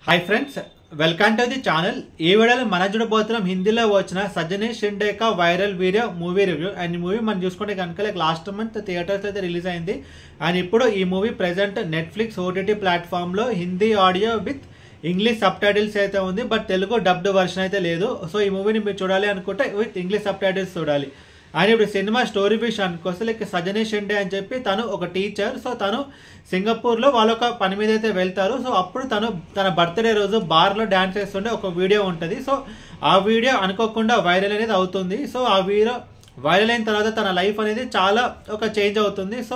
Hi friends, welcome to the channel. ఈ వీడియోలో మనం చూడబోతున్నాం హిందీలో వచ్చిన Sajini Shinde Ka viral video movie review. And ఈ మూవీ మనం చూసుకుంటే కనుక లాస్ట్ మంత్ థియేటర్స్ అయితే రిలీజ్ అయింది। అండ్ ఇప్పుడు ఈ మూవీ ప్రెజెంట్ నెట్ఫ్లిక్స్ ఓటీటీ ప్లాట్ఫామ్లో Hindi audio with English subtitles అయితే ఉంది, బట్ తెలుగు డబ్డ్ వర్షన్ అయితే లేదు। సో ఈ మూవీని మీరు చూడాలి అనుకుంటే విత్ ఇంగ్లీష్ సబ్ టైటిల్స్ చూడాలి। అండ్ ఇప్పుడు సినిమా స్టోరీ విషయానికి వస్తే లైక్ సజనీ షిండే అని చెప్పి తను ఒక టీచర్। సో తను సింగపూర్లో వాళ్ళొక పని మీద అయితే వెళ్తారు। సో అప్పుడు తను తన బర్త్డే రోజు బార్లో డ్యాన్స్ చేస్తుండే ఒక వీడియో ఉంటుంది। సో ఆ వీడియో అనుకోకుండా వైరల్ అనేది అవుతుంది। సో ఆ వీడియో వైరల్ అయిన తర్వాత తన లైఫ్ అనేది చాలా ఒక చేంజ్ అవుతుంది। సో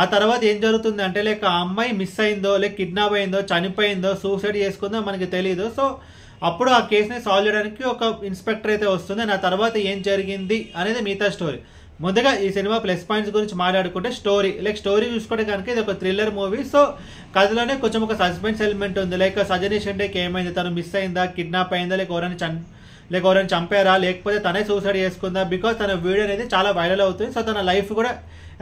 ఆ తర్వాత ఏం జరుగుతుంది అంటే లైక్ ఆ అమ్మాయి మిస్ అయిందో, లైక్ కిడ్నాప్ అయిందో, చనిపోయిందో, సూసైడ్ చేసుకుందో మనకి తెలియదు। సో అప్పుడు ఆ కేసుని సాల్వ్ చేయడానికి ఒక ఇన్స్పెక్టర్ అయితే వస్తుంది। ఆ తర్వాత ఏం జరిగింది అనేది మిగతా స్టోరీ। ముందుగా ఈ సినిమా ప్లస్ పాయింట్స్ గురించి మాట్లాడుకుంటే స్టోరీ చూసుకుంటే కనుక ఇది ఒక థ్రిల్లర్ మూవీ। సో కథలోనే కొంచెం ఒక సస్పెన్స్ ఎలిమెంట్ ఉంది। లైక్ సజనీ షిండేకి ఏమైంది, తను మిస్ అయిందా, కిడ్నాప్ అయిందా, లేక ఎవరైనా చంపారా, లేకపోతే తనే సూసైడ్ చేసుకుందా, బికాస్ తన వీడియో అనేది చాలా వైరల్ అవుతుంది। సో తన లైఫ్ కూడా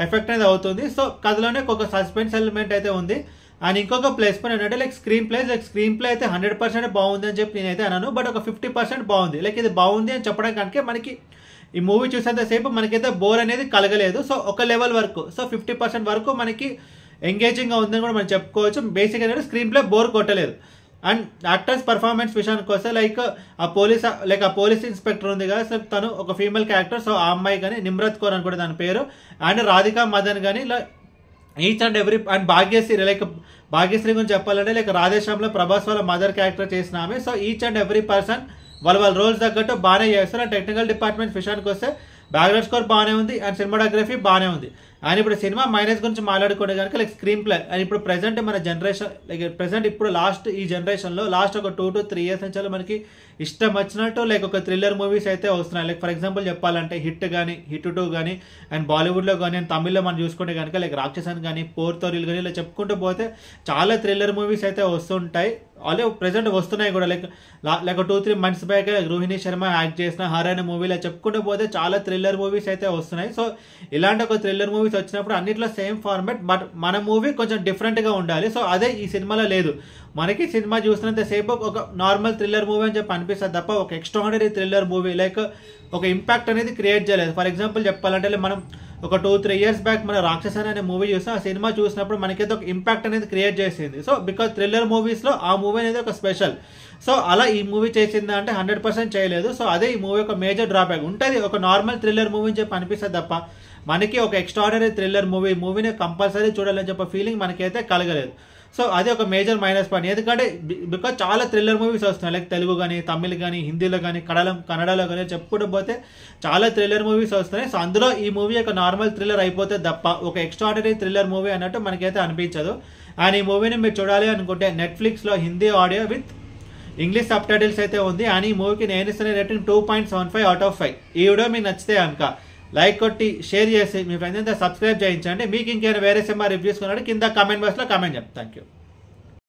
ఎఫెక్ట్ అనేది అవుతుంది। సో కథలోనే ఒక సస్పెన్స్ ఎలిమెంట్ అయితే ఉంది। అండ్ ఇంకొక ప్లస్ పాయింట్ ఏంటంటే లైక్ స్క్రీన్ ప్లే అయితే 100% బాగుంది అని చెప్పి నేనైతే అన్నాను, బట్ ఒక 50% బాగుంది। లైక్ ఇది బాగుంది అని చెప్పడం కనుక మనకి ఈ మూవీ చూసేంతసేపు మనకైతే బోర్ అనేది కలగలేదు। సో ఒక లెవెల్ వరకు, సో 50% వరకు మనకి ఎంగేజింగ్గా ఉందని కూడా మనం చెప్పుకోవచ్చు। బేసిక్ ఏంటంటే స్క్రీన్ ప్లే బోర్ కొట్టలేదు। అండ్ యాక్టర్స్ పర్ఫార్మెన్స్ విషయానికి వస్తే లైక్ ఆ పోలీస్ ఇన్స్పెక్టర్ ఉంది కదా, సో తను ఒక ఫీమేల్ క్యారెక్టర్। సో ఆ అమ్మాయి కానీ నిమ్రత్ కౌర్ అని కూడా దాని పేరు, అండ్ రాధికా మదన్ కానీ ఇలా each and every, and Bhagyashree గురించి చెప్పాలంటే లైక్ రాధేశ్యామ్లో ప్రభాస్ వాళ్ళ మదర్ క్యారెక్టర్ చేసిన ఆమె। So each and every person వాళ్ళ రోల్స్ తగ్గట్టు బాగానే చేస్తారు। అండ్ టెక్నికల్ డిపార్ట్మెంట్ విషయానికి వస్తే బ్యాక్గ్రౌండ్ స్కోర్ బాగానే ఉంది, అండ్ సినిమాటోగ్రఫీ బాగానే ఉంది। అండ్ ఇప్పుడు సినిమా మైనస్ గురించి మాట్లాడుకుంటే కనుక లైక్ స్క్రీన్ ప్లే। అండ్ ఇప్పుడు ప్రెసెంట్ మన జనరేషన్ లైక్ ప్రెసెంట్ ఇప్పుడు ఈ జనరేషన్లో లాస్ట్ ఒక 2 to 3 years నుంచి మనకి ఇష్టం వచ్చినట్టు లైక్ ఒక థ్రిల్లర్ మూవీస్ అయితే వస్తున్నాయి। లైక్ ఫర్ ఎగ్జాంపుల్ చెప్పాలంటే హిట్ 2 కానీ, అండ్ బాలీవుడ్లో కానీ, అండ్ తమిళ్లో మనం చూసుకుంటే కనుక లైక్ రాక్షసన్ కానీ, పోర్తోరిల్ కానీ, ఇలా చెప్పుకుంటూ పోతే చాలా థ్రిల్లర్ మూవీస్ అయితే వస్తుంటాయి। ఆల్రెడీ ప్రెసెంట్ వస్తున్నాయి కూడా। Like 2-3 months back Rohini Sharma act చేసిన హర్ అనే మూవీలో చెప్పుకుంటూ పోతే చాలా థ్రిల్లర్ మూవీస్ అయితే వస్తున్నాయి। సో ఇలాంటి ఒక థ్రిల్లర్ మూవీస్ వచ్చినప్పుడు అన్నిట్లో సేమ్ ఫార్మాట్, బట్ మన మూవీ కొంచెం డిఫరెంట్గా ఉండాలి। సో అదే ఈ సినిమాలో లేదు। మనకి సినిమా చూసినంతసేపు ఒక నార్మల్ థ్రిల్లర్ మూవీ అని చెప్పి అనిపిస్తుంది తప్ప ఒక ఎక్స్ట్రాడినరీ థ్రిల్లర్ మూవీ లైక్ ఒక ఇంపాక్ట్ అనేది క్రియేట్ చేయలేదు। ఫర్ ఎగ్జాంపుల్ చెప్పాలంటే మనం ఒక 2-3 years బ్యాక్ మన రాక్షసన్ అనే మూవీ చూస్తాం, ఆ సినిమా చూసినప్పుడు మనకైతే ఒక ఇంపాక్ట్ అనేది క్రియేట్ చేసింది। సో బికాజ్ థ్రిల్లర్ మూవీస్లో ఆ మూవీ అనేది ఒక స్పెషల్। సో అలా ఈ మూవీ చేసిందా అంటే 100% చేయలేదు। సో అదే ఈ మూవీ ఒక మేజర్ డ్రాబ్యాక్ ఉంటుంది। ఒక నార్మల్ థ్రిల్లర్ మూవీ అని చెప్పి అనిపిస్తుంది తప్ప మనకి ఒక ఎక్స్ట్రాడినరీ థ్రిల్లర్ మూవీని కంపల్సరీ చూడాలని చెప్పే ఫీలింగ్ మనకైతే కలగలేదు। సో అది ఒక మేజర్ మైనస్ పాయింట్, ఎందుకంటే బికాజ్ చాలా థ్రిల్లర్ మూవీస్ వస్తున్నాయి లైక్ తెలుగు కానీ, తమిళ్ కానీ, హిందీలో కానీ, కన్నడలో కానీ చెప్పుకుంటూ పోతే చాలా థ్రిల్లర్ మూవీస్ వస్తున్నాయి। సో అందులో ఈ మూవీ ఒక నార్మల్ థ్రిల్లర్ అయిపోతే తప్ప ఒక ఎక్స్ట్రాడినరీ థ్రిల్లర్ మూవీ అన్నట్టు మనకైతే అనిపించదు। అండ్ ఈ మూవీని మీరు చూడాలి అనుకుంటే నెట్ఫ్లిక్స్లో Hindi audio with English subtitles అయితే ఉంది। అండ్ ఈ మూవీకి నేను ఇస్తున్న రేటింగ్ 2.75 out of 5। ఈ వీడియో మీకు నచ్చితే కనుక లైక్ కొట్టి షేర్ చేసి మీ ఫ్రెండ్స్ అంతా సబ్స్క్రైబ్ చేయించండి। మీకు ఇంకేమైనా వేరే సినిమా రివ్యూస్ కొన్నాడు కింద కామెంట్ బాక్స్లో కామెంట్ చేయండి। Thank you.